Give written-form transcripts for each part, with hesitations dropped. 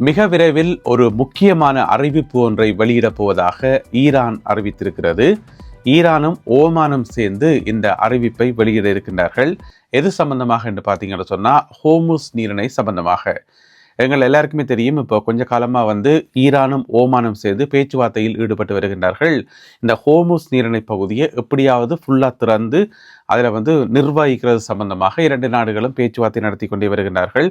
மிக விரைவில் ஒரு முக்கியமான அறிவிப்பு ஒன்றை வெளியிடப் போவதாக ஈரான் அறிவித்திருக்கிறது. ஈரானும் ஓமானும் சேர்ந்து இந்த அறிவிப்பை வெளியிட இருக்கின்றார்கள். எது சம்பந்தமாக என்று பார்த்தீங்கன்னு சொன்னால் ஹோர்முஸ் நீரிணை சம்பந்தமாக. எங்கள் எல்லாருக்குமே தெரியும், இப்போ கொஞ்ச காலமாக ஈரானும் ஓமானும் சேர்ந்து பேச்சுவார்த்தையில் ஈடுபட்டு வருகின்றார்கள். இந்த ஹோர்முஸ் நீரிணை பகுதியை எப்படியாவது ஃபுல்லாக திறந்து அதில் நிர்வகிக்கிறது சம்பந்தமாக இரண்டு நாடுகளும் பேச்சுவார்த்தை நடத்தி கொண்டே வருகின்றார்கள்.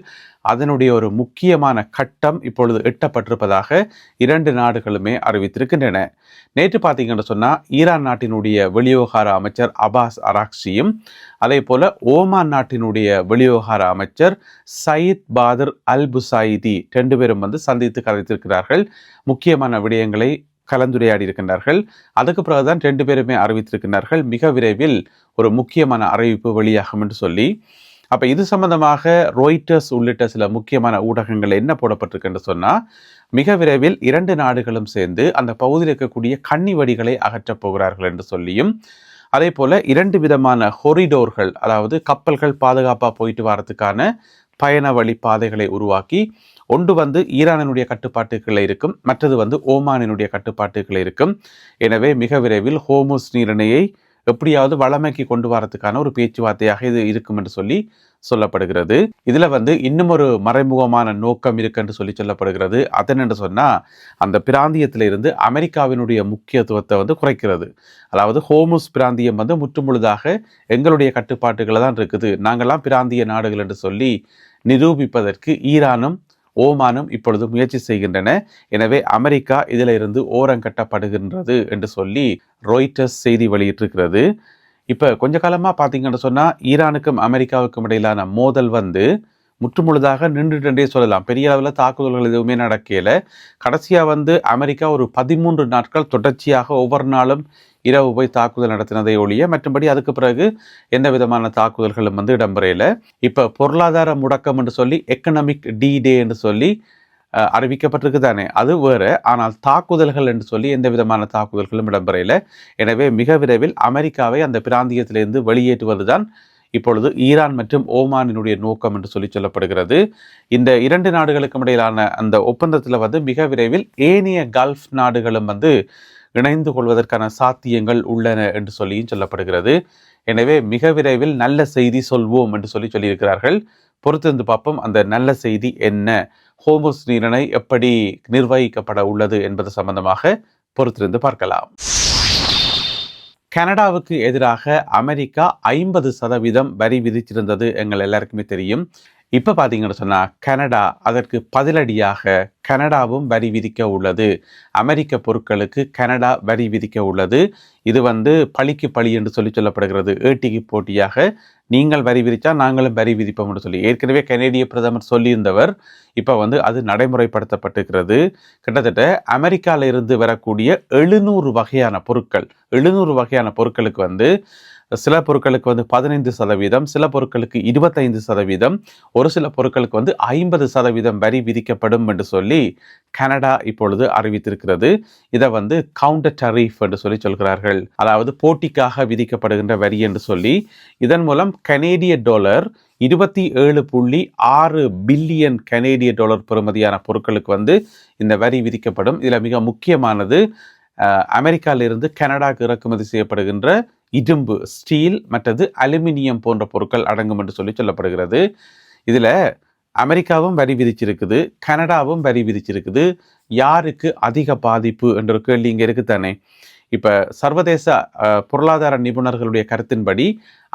அதனுடைய ஒரு முக்கியமான கட்டம் இப்பொழுது எட்டப்பட்டிருப்பதாக இரண்டு நாடுகளுமே அறிவித்திருக்கின்றன. நேற்று பார்த்தீங்கன்னு சொன்னால் ஈரான் நாட்டினுடைய வெளிவிவகார அமைச்சர் அப்பாஸ் அராக்சியும் அதே போல ஓமான் நாட்டினுடைய வெளிவிவகார அமைச்சர் சயீத் பாதர் அல் புசாயிதி ரெண்டு பேரும் சந்தித்து கதைத்திருக்கிறார்கள். முக்கியமான விடயங்களை கலந்துரையாடி இருக்கின்றார்கள். அதுக்கு பிறகுதான் ரெண்டு பேருமே அறிவித்திருக்கின்றார்கள் மிக விரைவில் ஒரு முக்கியமான அறிவிப்பு வெளியாகும் என்று சொல்லி. அப்போ இது சம்பந்தமாக ராய்ட்டர்ஸ் உள்ளிட்ட சில முக்கியமான ஊடகங்கள் என்ன போடப்பட்டிருக்கு என்று சொன்னால், மிக விரைவில் இரண்டு நாடுகளும் சேர்ந்து அந்த பகுதியில் இருக்கக்கூடிய கன்னி வெடிகளை அகற்றப் போகிறார்கள் என்று சொல்லியும், அதே போல இரண்டு விதமான ஹொரிடோர்கள், அதாவது கப்பல்கள் பாதுகாப்பாக போயிட்டு வரதுக்கான பயண வழி பாதைகளை உருவாக்கி, ஒன்று ஈரானினுடைய கட்டுப்பாட்டுகளில் இருக்கும், மற்றது ஓமானினுடைய கட்டுப்பாட்டுகளில் இருக்கும். எனவே மிக விரைவில் ஹோர்முஸ் நீரிணையை எப்படியாவது வளமைக்கு கொண்டு வரதுக்கான ஒரு பேச்சுவார்த்தையாக இது இருக்கும் என்று சொல்லப்படுகிறது. இதில் இன்னும் ஒரு மறைமுகமான நோக்கம் இருக்கு என்று சொல்லப்படுகிறது. அதென்று சொன்னால், அந்த பிராந்தியத்திலிருந்து அமெரிக்காவினுடைய முக்கியத்துவத்தை குறைக்கிறது. அதாவது ஹோர்முஸ் பிராந்தியம் முற்றுமுழுதாக எங்களுடைய கட்டுப்பாட்டுகளை தான் இருக்குது, நாங்கள்லாம் பிராந்திய நாடுகள் என்று சொல்லி நிரூபிப்பதற்கு ஈரானும் ஓமானும் இப்பொழுது முயற்சி செய்கின்றன. எனவே அமெரிக்கா இதில் இருந்து ஓரங்கட்டப்படுகின்றது என்று சொல்லி ராய்ட்டர்ஸ் செய்தி வெளியிட்டிருக்கிறது. இப்போ கொஞ்ச காலமாக பார்த்தீங்கன்னு சொன்னால் ஈரானுக்கும் அமெரிக்காவுக்கும் இடையிலான மோதல் முற்றுமுழுதாக நின்றுட்டே சொல்லலாம். பெரிய அளவில் தாக்குதல்கள் எதுவுமே நடக்கல. கடைசியாக அமெரிக்கா ஒரு 13 நாட்கள் தொடர்ச்சியாக ஒவ்வொரு நாளும் இரவு போய் தாக்குதல் நடத்தினதை ஒழிய மற்றபடி அதுக்கு பிறகு எந்த விதமான தாக்குதல்களும் இடம்பெறையில. இப்போ பொருளாதார முடக்கம் என்று சொல்லி எக்கனாமிக் டே என்று சொல்லி அறிவிக்கப்பட்டிருக்கு தானே, அது வேறு. ஆனால் தாக்குதல்கள் என்று சொல்லி எந்த விதமான தாக்குதல்களும் இடம்பெறையில. எனவே மிக விரைவில் அமெரிக்காவை அந்த பிராந்தியத்திலிருந்து வெளியேற்றுவதுதான் இப்பொழுது ஈரான் மற்றும் ஓமானினுடைய நோக்கம் என்று சொல்லப்படுகிறது. இந்த இரண்டு நாடுகளுக்கும் இடையிலான அந்த ஒப்பந்தத்தில் மிக விரைவில் ஏனைய கல்ஃப் நாடுகளும் இணைந்து கொள்வதற்கான சாத்தியங்கள் உள்ளன என்று சொல்லியும் சொல்லப்படுகிறது. எனவே மிக விரைவில் நல்ல செய்தி சொல்வோம் என்று சொல்லியிருக்கிறார்கள். பொறுத்திருந்து பார்ப்போம் அந்த நல்ல செய்தி என்ன, ஹோர்முஸ் நீரிணை எப்படி நிர்வகிக்கப்பட உள்ளது என்பது சம்பந்தமாக பொறுத்திருந்து பார்க்கலாம். கனடாவுக்கு எதிராக அமெரிக்கா 50% வரி விதிச்சிருந்தது எங்கள் எல்லாருக்குமே தெரியும். இப்போ பார்த்தீங்கன்னு சொன்னால் கனடா அதற்கு பதிலடியாக கனடாவும் வரி விதிக்க உள்ளது. அமெரிக்க பொருட்களுக்கு கனடா வரி விதிக்க உள்ளது. இது பழிக்கு பழி என்று சொல்லப்படுகிறது. ஏட்டிக்கு போட்டியாக நீங்கள் வரி விதித்தா நாங்களும் வரி விதிப்போம் என்று சொல்லி ஏற்கனவே கனேடிய பிரதமர் சொல்லியிருந்தவர். இப்போ அது நடைமுறைப்படுத்தப்பட்டிருக்கிறது. கிட்டத்தட்ட அமெரிக்காவில் இருந்து வரக்கூடிய 700 வகையான பொருட்கள், 700 வகையான பொருட்களுக்கு சில பொருட்களுக்கு 15%, சில பொருட்களுக்கு 25%, ஒரு சில பொருட்களுக்கு 50% வரி விதிக்கப்படும் என்று சொல்லி கனடா இப்பொழுது அறிவித்திருக்கிறது. இதை கவுண்டர் டரிஃப் என்று சொல்கிறார்கள். அதாவது போட்டிக்காக விதிக்கப்படுகின்ற வரி என்று சொல்லி. இதன் மூலம் கனேடிய டாலர் 27.6 பில்லியன் கனேடிய டாலர் பெறுமதியான பொருட்களுக்கு இந்த வரி விதிக்கப்படும். இதில் மிக முக்கியமானது அமெரிக்காவிலிருந்து கனடாவுக்கு இறக்குமதி செய்யப்படுகின்ற இரும்பு, ஸ்டீல், மற்றது அலுமினியம் போன்ற பொருட்கள் அடங்கும் என்று சொல்லப்படுகிறது. இதில் அமெரிக்காவும் வரி விதிச்சிருக்குது, கனடாவும் வரி விதிச்சிருக்குது. யாருக்கு அதிக பாதிப்பு என்ற ஒரு கேள்வி இங்கே இருக்குதானே. இப்போ சர்வதேச பொருளாதார நிபுணர்களுடைய கருத்தின்படி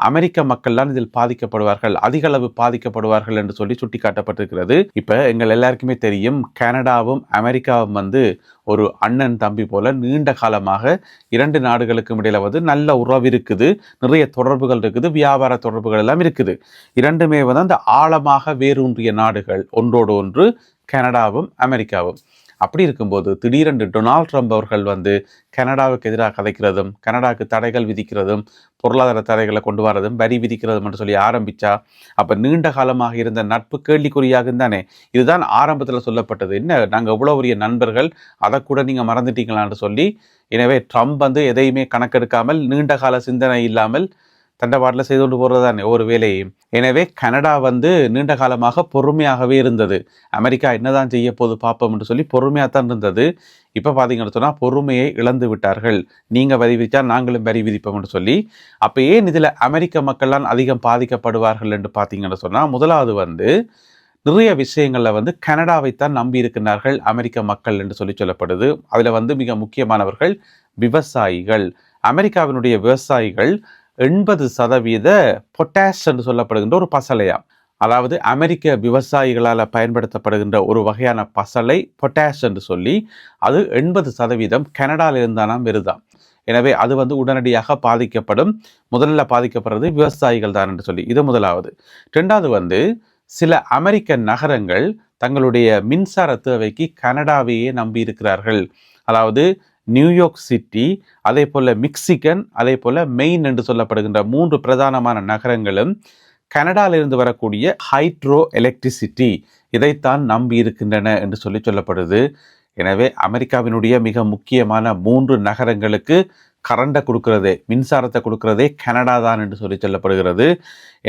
அமெரிக்க மக்கள் தான் இதில் பாதிக்கப்படுவார்கள், அதிக அளவு பாதிக்கப்படுவார்கள் என்று சொல்லி சுட்டிக்காட்டப்பட்டிருக்கிறது. இப்போ எங்கள் எல்லாருக்குமே தெரியும், கனடாவும் அமெரிக்காவும் ஒரு அண்ணன் தம்பி போல நீண்ட காலமாக இரண்டு நாடுகளுக்கும் இடையில நல்ல உறவு இருக்குது, நிறைய தொடர்புகள் இருக்குது, வியாபார தொடர்புகள் எல்லாம் இருக்குது. இரண்டுமே அந்த ஆழமாக வேரூன்றிய நாடுகள், ஒன்றோடு ஒன்று கனடாவும் அமெரிக்காவும். அப்படி இருக்கும்போது திடீரென்று டொனால்ட் ட்ரம்ப் அவர்கள் கனடாவுக்கு எதிராக கதைக்கிறதும், கனடாவுக்கு தடைகள் விதிக்கிறதும், பொருளாதார தடைகளை கொண்டு வரதும், வரி விதிக்கிறதும் என்று சொல்லி ஆரம்பித்தா அப்போ நீண்ட காலமாக இருந்த நட்பு கேள்விக்குறியாகும் தானே. இதுதான் ஆரம்பத்தில் சொல்லப்பட்டது. என்ன, நாங்கள் எவ்வளோ பெரிய நண்பர்கள், அதை கூட நீங்கள் மறந்துட்டீங்களான்னு சொல்லி. எனவே ட்ரம்ப் எதையுமே கணக்கெடுக்காமல், நீண்ட கால சிந்தனை இல்லாமல் தண்டவாட்டில் செய்து கொண்டு போகிறது தானே ஒவ்வொரு வேலையும். எனவே கனடா வந்து நீண்ட காலமாக பொறுமையாகவே இருந்தது. அமெரிக்கா என்னதான் செய்ய போது பார்ப்போம் என்று சொல்லி பொறுமையாக தான் இருந்தது. இப்போ பார்த்தீங்கன்னு சொன்னால் பொறுமையை இழந்து விட்டார்கள். நீங்கள் வரி விதித்தா நாங்களும் வரி விதிப்போம் என்று சொல்லி. அப்போ ஏன் இதில் அமெரிக்க மக்கள்லாம் அதிகம் பாதிக்கப்படுவார்கள் என்று பார்த்தீங்கன்னு சொன்னால், முதலாவது வந்து நிறைய விஷயங்களில் வந்து கனடாவைத்தான் நம்பி இருக்கின்றார்கள் அமெரிக்க மக்கள் என்று சொல்லப்படுது. அதில் வந்து மிக முக்கியமானவர்கள் விவசாயிகள். அமெரிக்காவினுடைய விவசாயிகள் 80% பொட்டாஷ் என்று சொல்லப்படுகின்ற ஒரு பசலையாம். அதாவது அமெரிக்க விவசாயிகளால் பயன்படுத்தப்படுகின்ற ஒரு வகையான பசலை பொட்டாஷ் என்று சொல்லி அது 80% கனடாவிலிருந்தானாம் வருதாம். எனவே அது வந்து உடனடியாக பாதிக்கப்படும். முதல்ல பாதிக்கப்படுறது விவசாயிகள் தான் என்று சொல்லி இது முதலாவது. ரெண்டாவது வந்து சில அமெரிக்க நகரங்கள் தங்களுடைய மின்சார தேவைக்கு கனடாவையே நம்பி இருக்கிறார்கள். அதாவது நியூயார்க் சிட்டி, அதே போல மிக்சிகன், அதே போல மெயின் என்று சொல்லப்படுகின்ற 3 பிரதானமான நகரங்களும் கனடாவிலிருந்து வரக்கூடிய ஹைட்ரோ எலக்ட்ரிசிட்டி இதைத்தான் நம்பி இருக்கின்றன என்று சொல்லப்படுது. எனவே அமெரிக்காவினுடைய மிக முக்கியமான 3 நகரங்களுக்கு கரண்டை கொடுக்கிறதே, மின்சாரத்தை கொடுக்கிறதே கனடா தான் என்று சொல்லப்படுகிறது.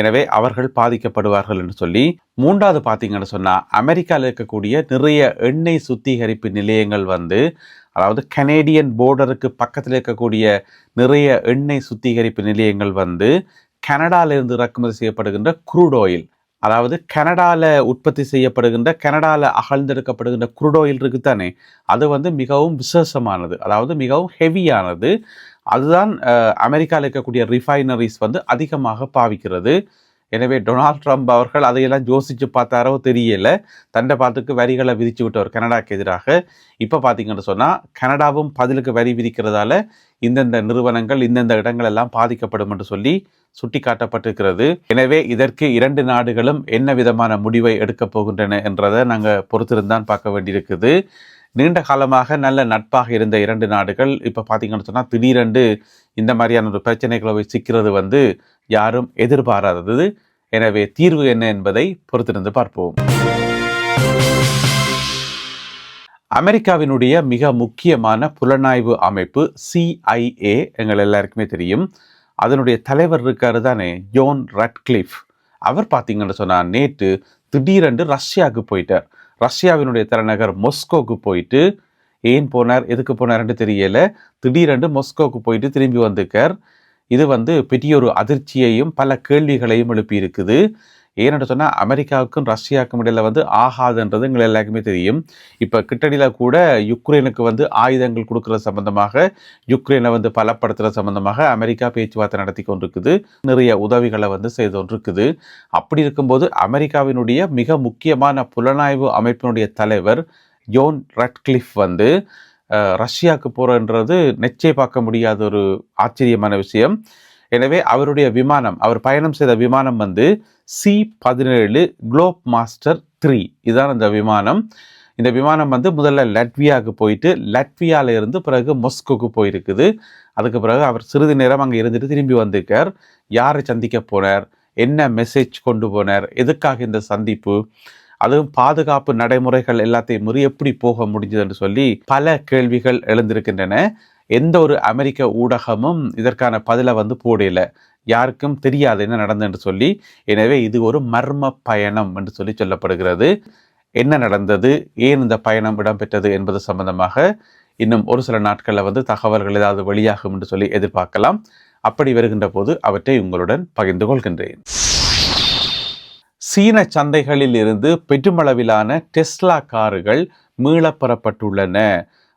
எனவே அவர்கள் பாதிக்கப்படுவார்கள் என்று சொல்லி. மூன்றாவது பார்த்தீங்கன்னு சொன்னால், அமெரிக்காவில் இருக்கக்கூடிய நிறைய எண்ணெய் சுத்திகரிப்பு நிலையங்கள் வந்து, அதாவது கனேடியன் போர்டருக்கு பக்கத்தில் இருக்கக்கூடிய நிறைய எண்ணெய் சுத்திகரிப்பு நிலையங்கள் வந்து கனடாவிலிருந்து இறக்குமதி செய்யப்படுகின்ற குரூட் ஆயில், அதாவது கனடாவில் உற்பத்தி செய்யப்படுகின்ற கனடாவில் அகழ்ந்தெடுக்கப்படுகின்ற குரூட் ஆயில் இருக்குத்தானே, அது வந்து மிகவும் விசேஷமானது, அதாவது மிகவும் ஹெவியானது. அதுதான் அமெரிக்காவில் இருக்கக்கூடிய ரிஃபைனரிஸ் வந்து அதிகமாக பாவிக்கிறது. எனவே டொனால்ட் ட்ரம்ப் அவர்கள் அதையெல்லாம் யோசித்து பார்த்தாரோ தெரியல, தண்டை பாத்துக்கு வரிகளை விதிச்சு விட்டவர் கனடாக்கு எதிராக. இப்போ பார்த்தீங்கன்னு சொன்னால் கனடாவும் பதிலுக்கு வரி விதிக்கிறதால இந்தந்த நிறுவனங்கள் இந்தந்த இடங்கள் எல்லாம் பாதிக்கப்படும் என்று சொல்லி சுட்டி காட்டப்பட்டிருக்கிறது. எனவே இதற்கு 2 நாடுகளும் என்ன விதமான முடிவை எடுக்கப் போகின்றன என்றதை நாங்கள் பொறுத்திருந்தான் பார்க்க வேண்டியிருக்குது. நீண்ட காலமாக நல்ல நட்பாக இருந்த 2 நாடுகள் இப்போ பார்த்தீங்கன்னு சொன்னால் திடீரென்று இந்த மாதிரியான ஒரு பிரச்சனைகளை சிக்கிறது வந்து யாரும் எதிர்பாராதது. எனவே தீர்வு என்ன என்பதை பொறுத்திருந்து பார்ப்போம். அமெரிக்காவினுடைய மிக முக்கியமான புலனாய்வு அமைப்பு CIA எங்கள் எல்லாருக்குமே தெரியும். அதனுடைய தலைவர் இருக்காரு தானே, ஜோன் ரட்க்ளிஃப். அவர் பார்த்தீங்கன்னு சொன்னால் நேற்று திடீரென்று ரஷ்யாவுக்கு போயிட்டார். ரஷ்யாவினுடைய தலைநகர் மொஸ்கோவுக்கு போயிட்டு, ஏன் போனார் எதுக்கு போனார்ன்னு தெரியல, திடீரென்று மொஸ்கோவுக்கு போயிட்டு திரும்பி வந்திருக்கார். இது வந்து பெரிய ஒரு அதிர்ச்சியையும் பல கேள்விகளையும் எழுப்பி இருக்குது. ஏன்னு சொன்னால் அமெரிக்காவுக்கும் ரஷ்யாவுக்கும் இடையில வந்து ஆகாதுன்றது எங்கள் எல்லாருக்குமே தெரியும். இப்போ கிட்டடியில் கூட யுக்ரைனுக்கு வந்து ஆயுதங்கள் கொடுக்குற சம்பந்தமாக, யுக்ரைனை வந்து பலப்படுத்துகிற சம்பந்தமாக அமெரிக்கா பேச்சுவார்த்தை நடத்தி கொண்டிருக்குது. நிறைய உதவிகளை வந்து செய்து கொண்டிருக்குது. அப்படி இருக்கும்போது அமெரிக்காவினுடைய மிக முக்கியமான புலனாய்வு அமைப்பினுடைய தலைவர் ஜோன் ரட்க்ளிஃப் வந்து ரஷ்யாவுக்கு போகிறன்றது நிச்சயம் பார்க்க முடியாத ஒரு ஆச்சரியமான விஷயம். எனவே அவருடைய விமானம், அவர் பயணம் செய்த விமானம் வந்து C-17 குளோப் மாஸ்டர் 3 இதுதான் அந்த விமானம். இந்த விமானம் வந்து முதல்ல லட்வியாவுக்கு போயிட்டு லட்வியாவில் இருந்து பிறகு மொஸ்கோவுக்கு போயிருக்குது. அதுக்கு பிறகு அவர் சிறிது நேரம் அங்கே இருந்துட்டு திரும்பி வந்திருக்கார். யாரை சந்திக்க போனார், என்ன மெசேஜ் கொண்டு போனார், எதுக்காக இந்த சந்திப்பு, அதுவும் பாதுகாப்பு நடைமுறைகள் எல்லாத்தையும் மீறி எப்படி போக முடிஞ்சது என்று சொல்லி பல கேள்விகள் எழுந்திருக்கின்றன. எந்த ஒரு அமெரிக்க ஊடகமும் இதற்கான பதிலை வந்து போடல, யாருக்கும் தெரியாது என்ன நடந்தது என்று சொல்லி. எனவே இது ஒரு மர்ம பயணம் என்று சொல்லப்படுகிறது. என்ன நடந்தது, ஏன் இந்த பயணம் இடம்பெற்றது என்பது சம்பந்தமாக இன்னும் ஒரு சில நாட்களில் வந்து தகவல்கள் ஏதாவது வெளியாகும் என்று சொல்லி எதிர்பார்க்கலாம். அப்படி வருகின்ற போது அவற்றை உங்களுடன் பகிர்ந்து கொள்கின்றேன். சீன சந்தைகளில் இருந்து பெருமளவிலான டெஸ்லா கார்கள் மீளப்பெறப்பட்டுள்ளன.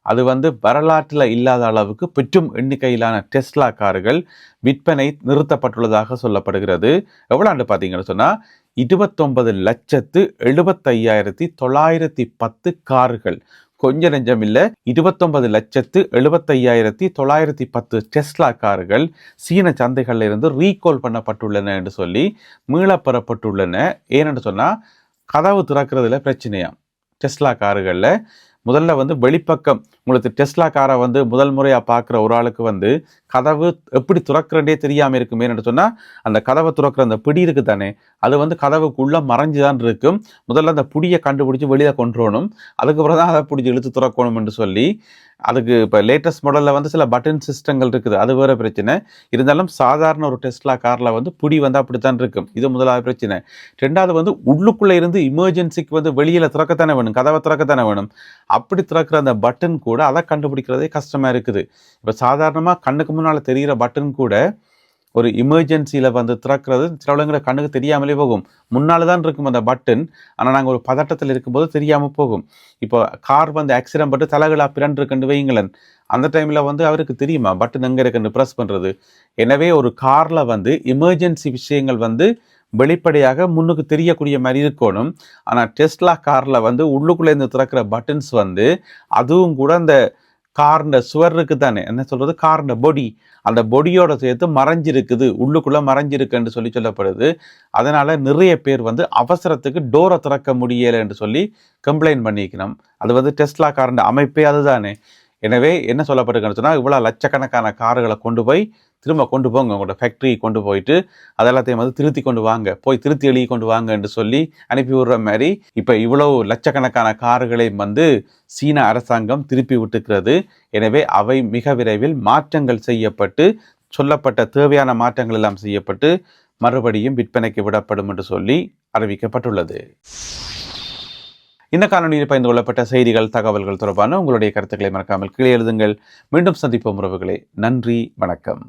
அது வந்து வரலாற்றில் இல்லாத அளவுக்கு பெரும் எண்ணிக்கையிலான டெஸ்லா கார்கள் விற்பனை நிறுத்தப்பட்டுள்ளதாக சொல்லப்படுகிறது. எவ்வளோண்டு பார்த்தீங்கன்னு சொன்னால் 29,75,910 கார்கள், கொஞ்சம் நெஞ்சம் இல்லை, 29,75,910 டெஸ்லா கார்கள் சீன சந்தைகளில் இருந்து ரீகால் பண்ணப்பட்டுள்ளன என்று சொல்லி மீளப்பெறப்பட்டுள்ளன. ஏனென்று சொன்னால் கதவு திறக்கிறதுல பிரச்சனையாம். டெஸ்லா கார்களில் முதல்ல வந்து வெளிப்பக்கம் உங்களுக்கு டெஸ்லா காரை வந்து முதல் முறையாக பார்க்குற ஒரு ஆளுக்கு வந்து கதவு எப்படி துறக்கிறதே தெரியாமல் இருக்குமே என்று சொன்னால், அந்த கதவை துறக்கிற அந்த பிடி இருக்குது தானே, அது வந்து கதவுக்குள்ளே மறைஞ்சு தான் இருக்கும். முதல்ல அந்த பிடியை கண்டுபிடிச்சி வெளியில் கொண்டு வரணும், அதுக்கப்புறம் தான் அதை பிடிச்சி இழுத்து துறக்கணும் என்று சொல்லி அதுக்கு இப்போ லேட்டஸ்ட் மாடலில் வந்து சில பட்டன் சிஸ்டங்கள் இருக்குது, அது வேறு பிரச்சனை. இருந்தாலும் சாதாரண ஒரு டெஸ்லா காரில் வந்து புடி வந்து அப்படித்தான் இருக்கும். இது முதலாவது பிரச்சனை. ரெண்டாவது வந்து உள்ளுக்குள்ளே இருந்து இமர்ஜென்சிக்கு வந்து வெளியில் திறக்கத்தானே வேணும், கதவை திறக்கத்தானே வேணும். அப்படி திறக்கிற அந்த பட்டன் கூட அதை கண்டுபிடிக்கிறதே கஷ்டமாக இருக்குது. இப்போ சாதாரணமாக கண்ணுக்கு முன்னால் தெரிகிற பட்டன் கூட ஒரு எமர்ஜென்சியில் வந்து திறக்கிறது சிலவங்களோட கண்ணுக்கு தெரியாமலே போகும். முன்னால் தான் இருக்கும் அந்த பட்டன், ஆனால் நாங்கள் ஒரு பதட்டத்தில் இருக்கும்போது தெரியாமல் போகும். இப்போ கார் வந்து ஆக்சிடென்ட் பட்டு தலைகளாக பிறண்டிருக்குன்னு வைங்களேன், அந்த டைமில் வந்து அவருக்கு தெரியுமா பட்டன் எங்கே இருக்குன்னு ப்ரெஸ் பண்ணுறது. எனவே ஒரு காரில் வந்து எமர்ஜென்சி விஷயங்கள் வந்து வெளிப்படையாக முன்னுக்கு தெரியக்கூடிய மாதிரி இருக்கணும். ஆனால் டெஸ்லா காரில் வந்து உள்ளுக்குள்ளேருந்து திறக்கிற பட்டன்ஸ் வந்து அதுவும் கூட அந்த கார்ன சுவர் இருக்குது தானே, என்ன சொல்கிறது, கார்ன பொடி, அந்த பொடியோட சேர்த்து மறைஞ்சிருக்குது, உள்ளுக்குள்ளே மறைஞ்சிருக்குன்னு சொல்லப்படுது. அதனால் நிறைய பேர் வந்து அவசரத்துக்கு டோரை திறக்க முடியலை என்று சொல்லி கம்ப்ளைண்ட் பண்ணிக்கணும். அது வந்து டெஸ்லா கார்ன அமைப்பே அதுதானே. எனவே என்ன சொல்லப்பட்டிருக்குன்னு சொன்னால், இவ்வளோ லட்சக்கணக்கான கார்களை கொண்டு போய் திரும்ப கொண்டு போங்க உங்களோட ஃபேக்ட்ரி கொண்டு போயிட்டு அதெல்லாத்தையும் வந்து திருத்தி கொண்டு வாங்க, போய் திருத்தி எழுதி கொண்டு வாங்க என்று சொல்லி அனுப்பி விடுற மாதிரி இப்போ இவ்வளவு லட்சக்கணக்கான கார்களையும் வந்து சீன அரசாங்கம் திருப்பி விட்டுக்கிறது. எனவே அவை மிக விரைவில் மாற்றங்கள் செய்யப்பட்டு, சொல்லப்பட்ட தேவையான மாற்றங்கள் எல்லாம் செய்யப்பட்டு மறுபடியும் விற்பனைக்கு விடப்படும் என்று சொல்லி அறிவிக்கப்பட்டுள்ளது. இந்த காணொலியில் பகிர்ந்து கொள்ளப்பட்ட செய்திகள், தகவல்கள் தொடர்பான உங்களுடைய கருத்துக்களை மறக்காமல் கீழே எழுதுங்கள். மீண்டும் சந்திப்போம் உறவுகளே. நன்றி, வணக்கம்.